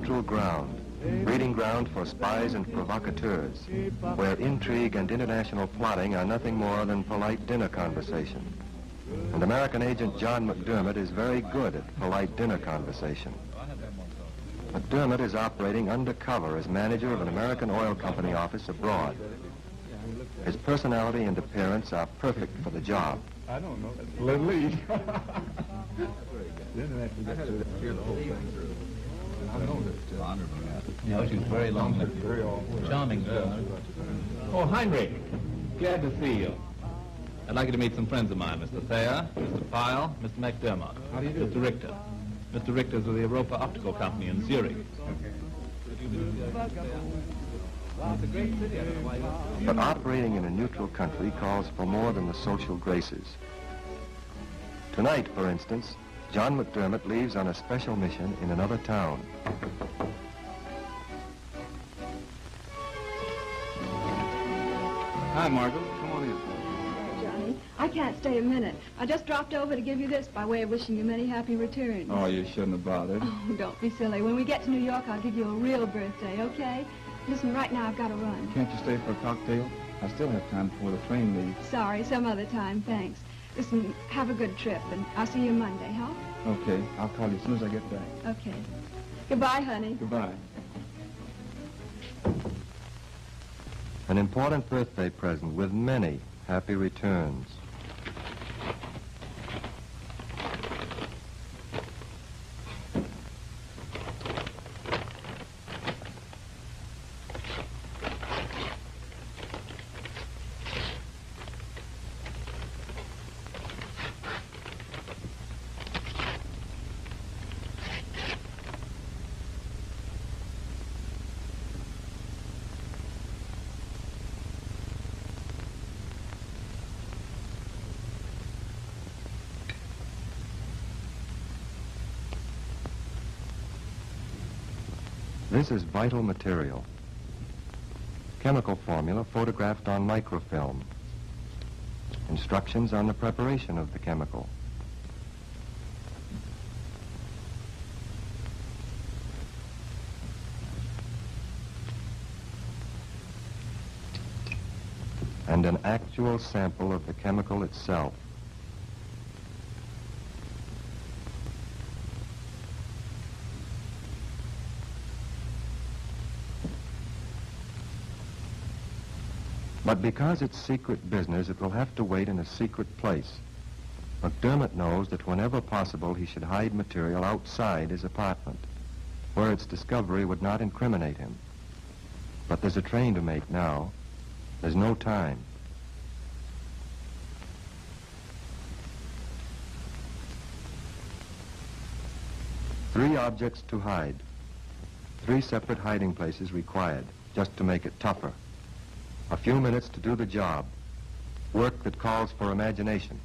neutral ground, breeding ground for spies and provocateurs, where intrigue and international plotting are nothing more than polite dinner conversation. And American agent John McDermott is very good at polite dinner conversation. McDermott is operating undercover as manager of an American oil company office abroad. His personality and appearance are perfect for the job. I don't know. That's a little lead. No, she's very long. Charming. Oh, Heinrich. Glad to see you. I'd like you to meet some friends of mine, Mr. Thayer, Mr. Pyle, Mr. McDermott. How do you do? Mr. Richter. Mr. Richter's with the Europa Optical Company in Zurich. But operating in a neutral country calls for more than the social graces. Tonight, for instance, John McDermott leaves on a special mission in another town. Hi, Margot. Come on in. Johnny, I can't stay a minute. I just dropped over to give you this by way of wishing you many happy returns. Oh, you shouldn't have bothered. Oh, don't be silly. When we get to New York, I'll give you a real birthday, okay? Listen, right now I've got to run. Can't you stay for a cocktail? I still have time before the train leaves. Sorry, some other time, thanks. Listen, have a good trip, and I'll see you Monday, huh? Okay, I'll call you as soon as I get back. Okay. Goodbye, honey. Goodbye. An important birthday present with many happy returns. This is vital material. Chemical formula photographed on microfilm. Instructions on the preparation of the chemical. And an actual sample of the chemical itself. But because it's secret business, it will have to wait in a secret place. McDermott knows that whenever possible, he should hide material outside his apartment, where its discovery would not incriminate him. But there's a train to make now. There's no time. Three objects to hide. 3 separate hiding places required, just to make it tougher. A few minutes to do the job. Work that calls for imagination.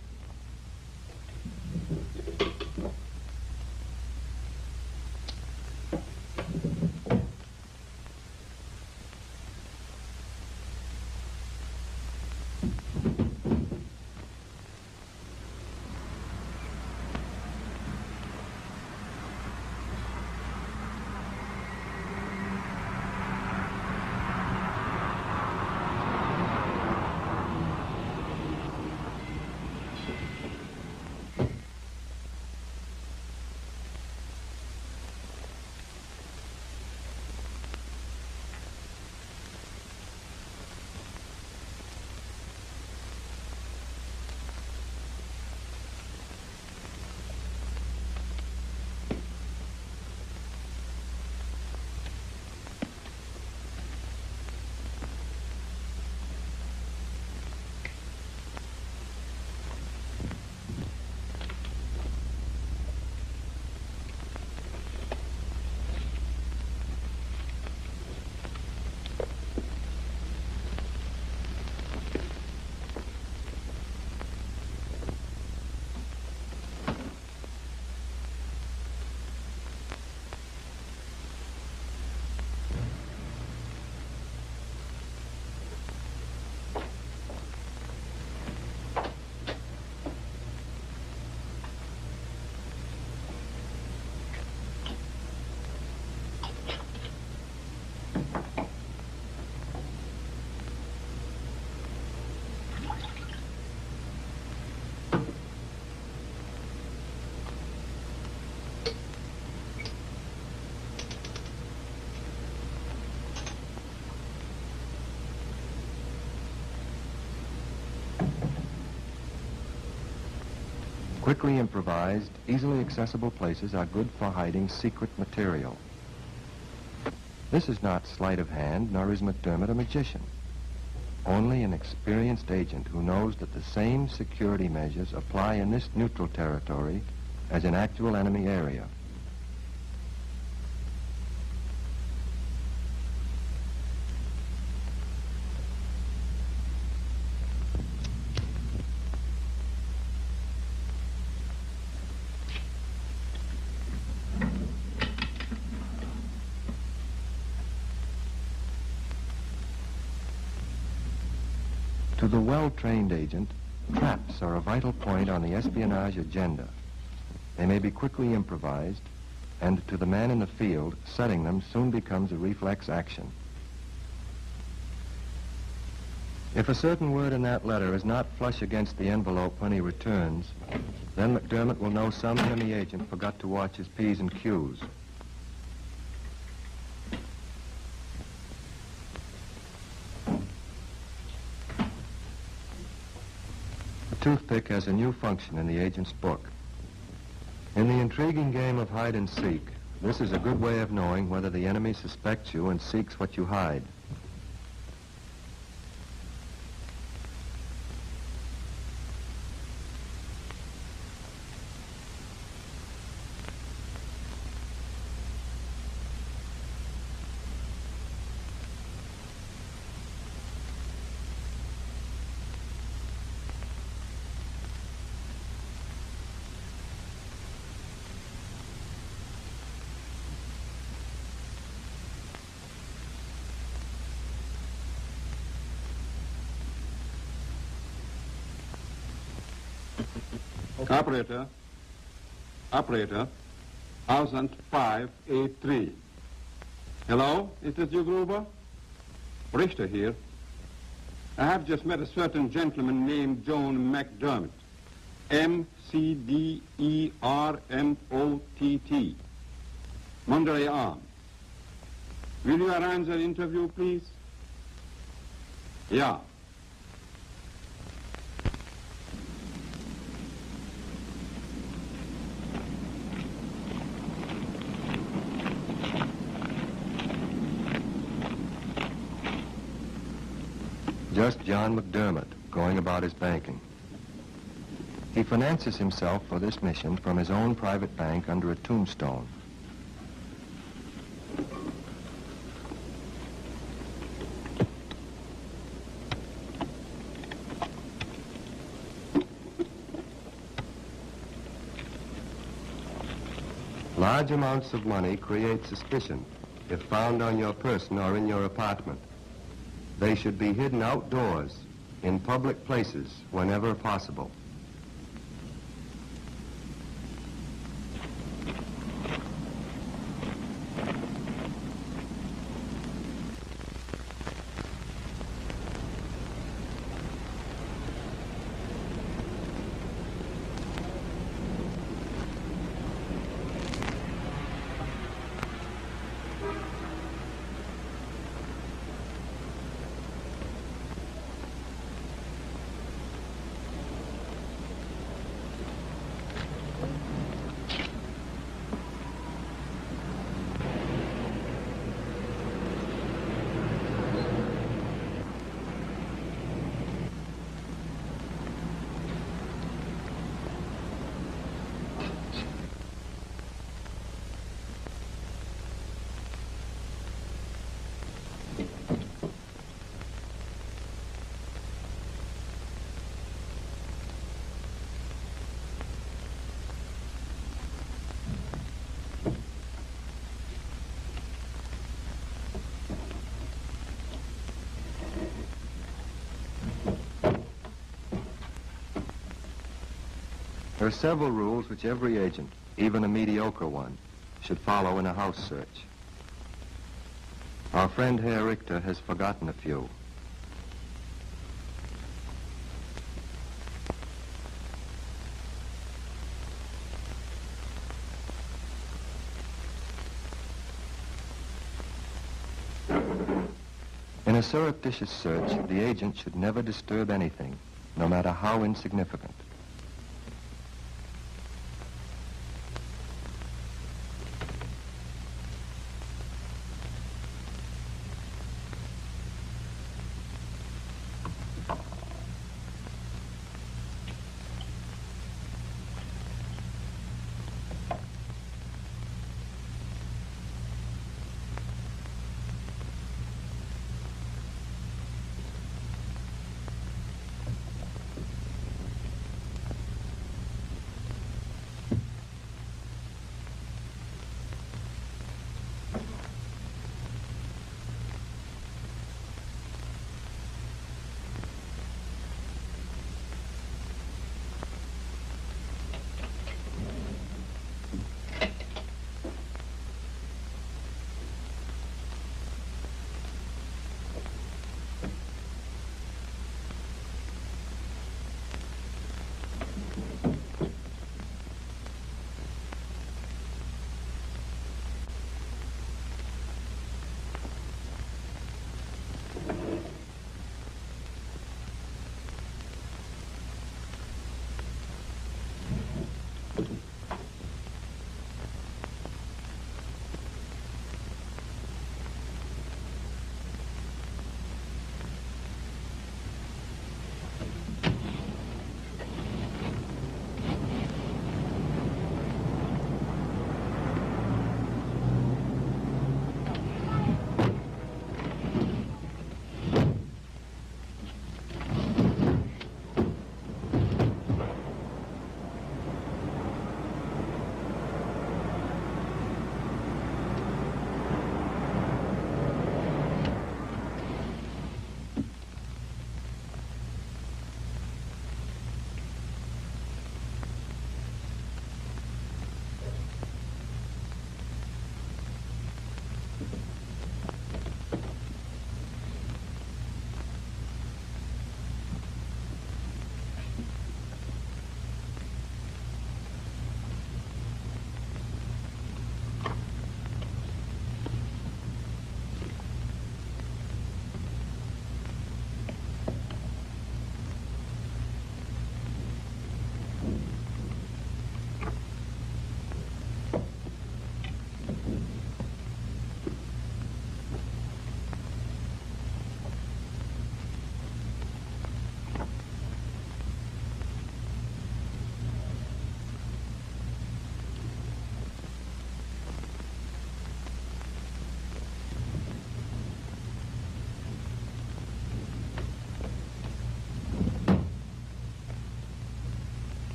Quickly improvised, easily accessible places are good for hiding secret material. This is not sleight of hand, nor is McDermott a magician. Only an experienced agent who knows that the same security measures apply in this neutral territory as in actual enemy area. To the well-trained agent, traps are a vital point on the espionage agenda. They may be quickly improvised, and to the man in the field, setting them soon becomes a reflex action. If a certain word in that letter is not flush against the envelope when he returns, then McDermott will know some enemy agent forgot to watch his P's and Q's. Toothpick has a new function in the agent's book. In the intriguing game of hide and seek, this is a good way of knowing whether the enemy suspects you and seeks what you hide. Operator, 100583. Hello, is this you, Gruber? Richter here. I have just met a certain gentleman named John McDermott. M-C-D-E-R-M-O-T-T. Monterey Arms. Will you arrange an interview, please? Yeah. Just John McDermott going about his banking. He finances himself for this mission from his own private bank under a tombstone. Large amounts of money create suspicion if found on your person or in your apartment. They should be hidden outdoors, in public places, whenever possible. There are several rules which every agent, even a mediocre one, should follow in a house search. Our friend Herr Richter has forgotten a few. In a surreptitious search, the agent should never disturb anything, no matter how insignificant.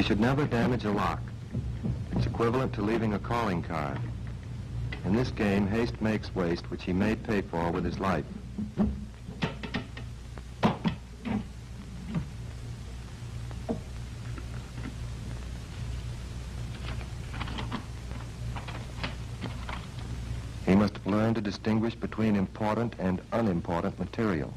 He should never damage a lock. It's equivalent to leaving a calling card. In this game, haste makes waste, which he may pay for with his life. He must learn to distinguish between important and unimportant material.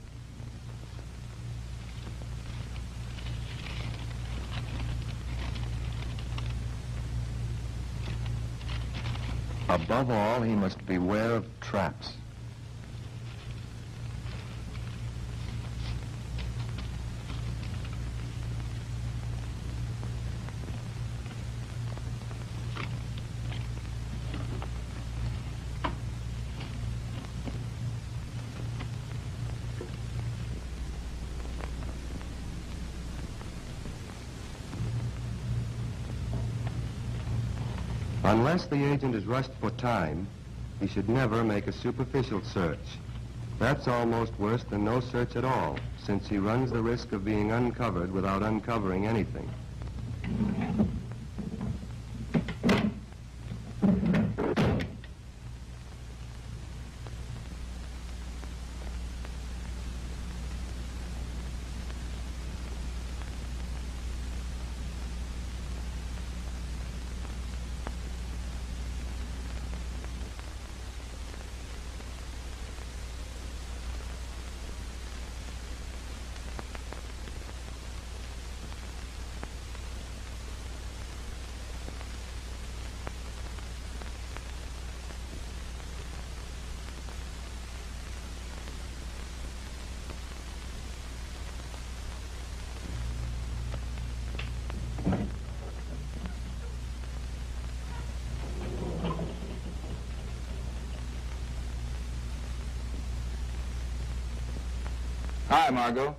Above all, he must beware of traps. Unless the agent is rushed for time, he should never make a superficial search. That's almost worse than no search at all, since he runs the risk of being uncovered without uncovering anything. Hi, Margot.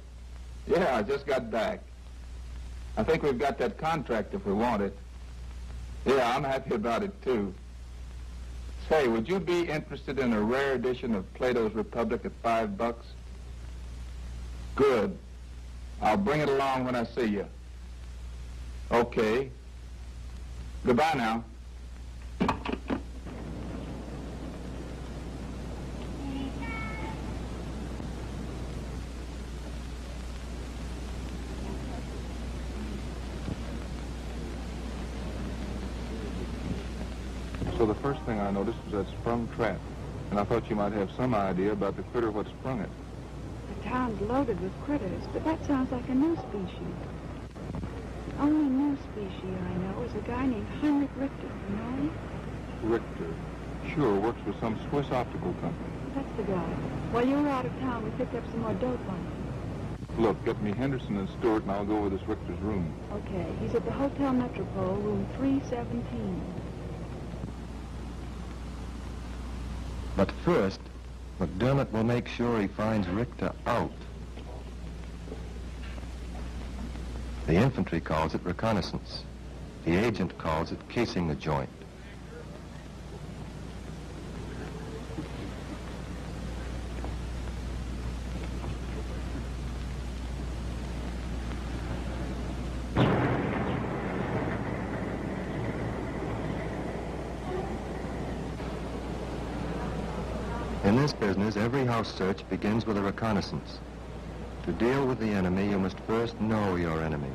Yeah, I just got back. I think we've got that contract if we want it. Yeah, I'm happy about it, too. Say, would you be interested in a rare edition of Plato's Republic at $5? Good. I'll bring it along when I see you. Okay. Goodbye now. So the first thing I noticed was that sprung trap, and I thought you might have some idea about the critter what sprung it. The town's loaded with critters, but that sounds like a new species. Only new species I know is a guy named Heinrich Richter. You know him? Richter. Sure, works for some Swiss optical company. That's the guy. While you were out of town, we picked up some more dope on him. Look, get me Henderson and Stewart, and I'll go over this Richter's room. Okay, he's at the Hotel Metropole, room 317. But first, McDermott will make sure he finds Richter out. The infantry calls it reconnaissance. The agent calls it casing the joint. In this business, every house search begins with a reconnaissance. To deal with the enemy, you must first know your enemy.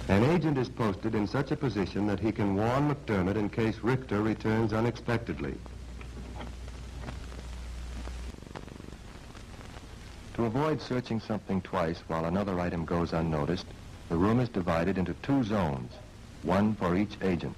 An agent is posted in such a position that he can warn McDermott in case Richter returns unexpectedly. To avoid searching something twice while another item goes unnoticed, the room is divided into 2 zones, one for each agent.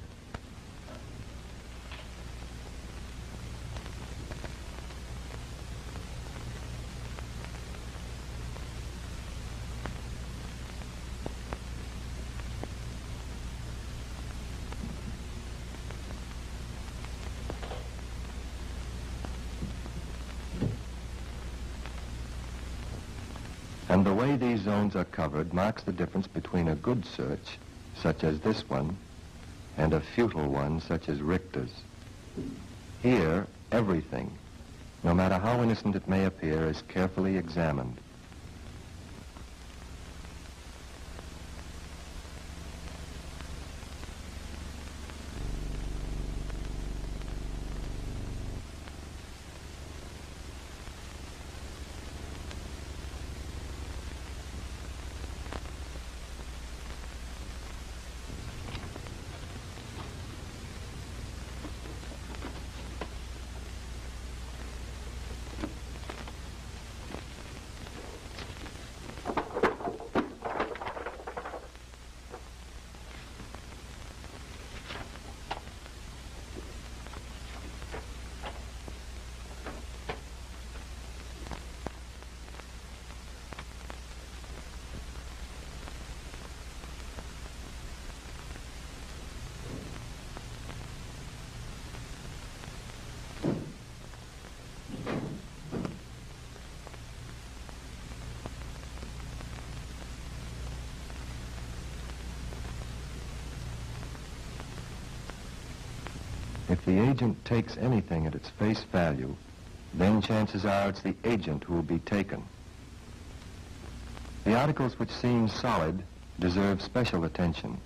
And the way these zones are covered marks the difference between a good search, such as this one, and a futile one, such as Richter's. Here, everything, no matter how innocent it may appear, is carefully examined. If the agent takes anything at its face value, then chances are it's the agent who will be taken. The articles which seem solid deserve special attention.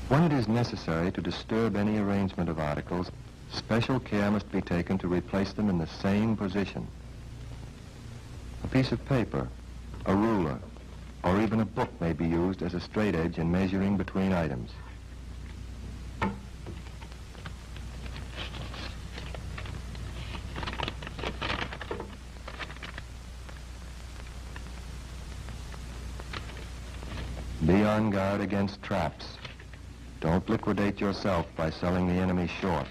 When it is necessary to disturb any arrangement of articles, special care must be taken to replace them in the same position. A piece of paper, a ruler, or even a book may be used as a straight edge in measuring between items. Be on guard against traps. Don't liquidate yourself by selling the enemy short.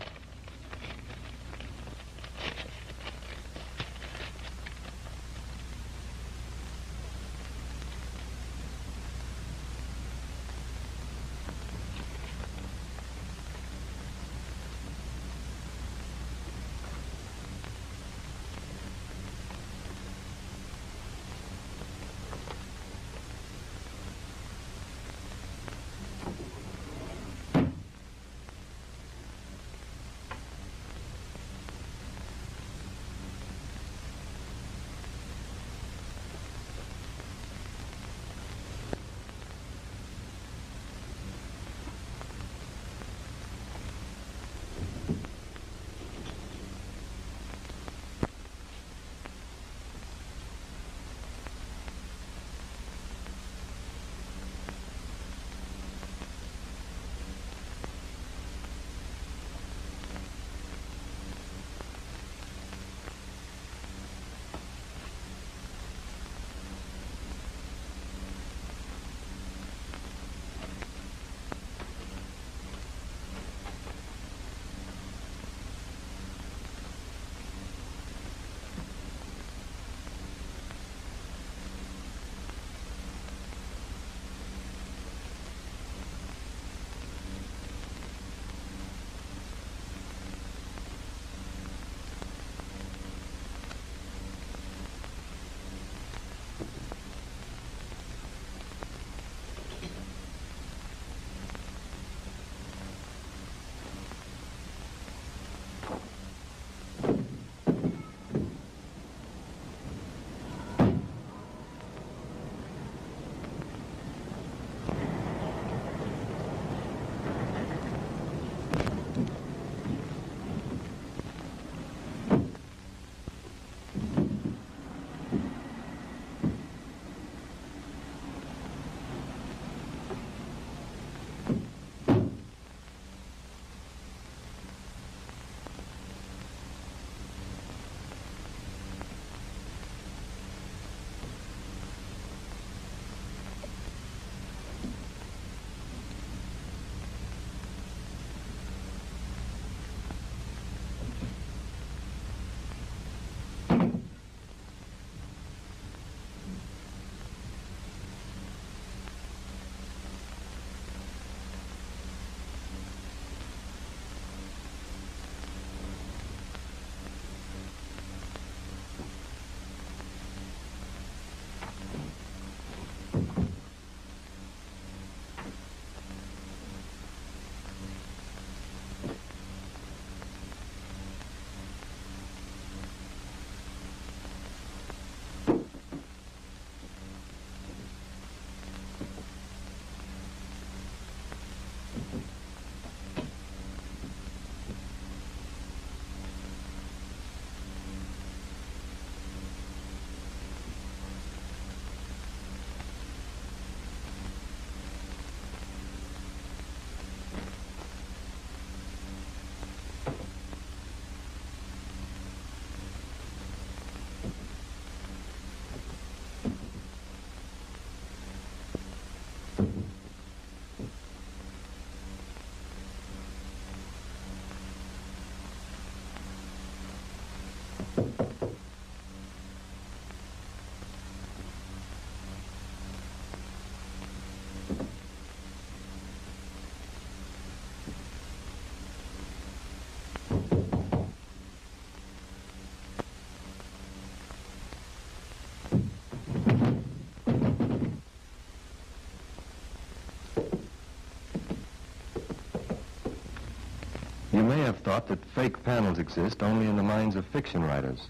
You may have thought that fake panels exist only in the minds of fiction writers.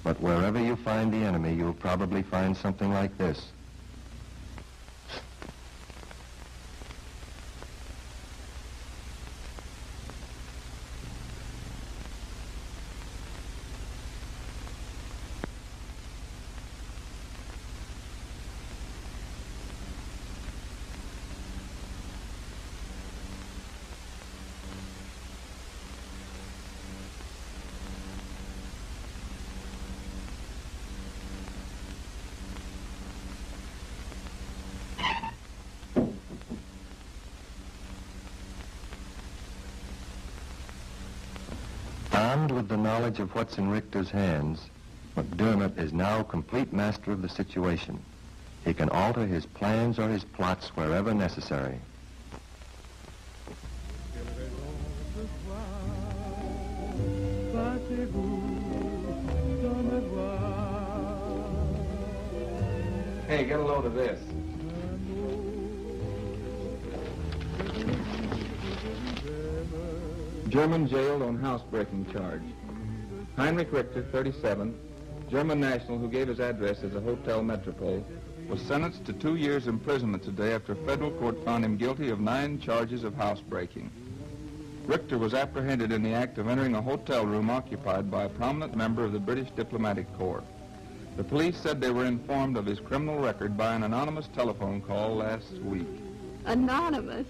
But wherever you find the enemy, you'll probably find something like this. Armed with the knowledge of what's in Richter's hands, McDermott is now complete master of the situation. He can alter his plans or his plots wherever necessary. Hey, get a load of this. German jailed on housebreaking charge. Heinrich Richter, 37, German national who gave his address as a Hotel Metropole, was sentenced to 2 years imprisonment today after a federal court found him guilty of 9 charges of housebreaking. Richter was apprehended in the act of entering a hotel room occupied by a prominent member of the British Diplomatic Corps. The police said they were informed of his criminal record by an anonymous telephone call last week. Anonymous?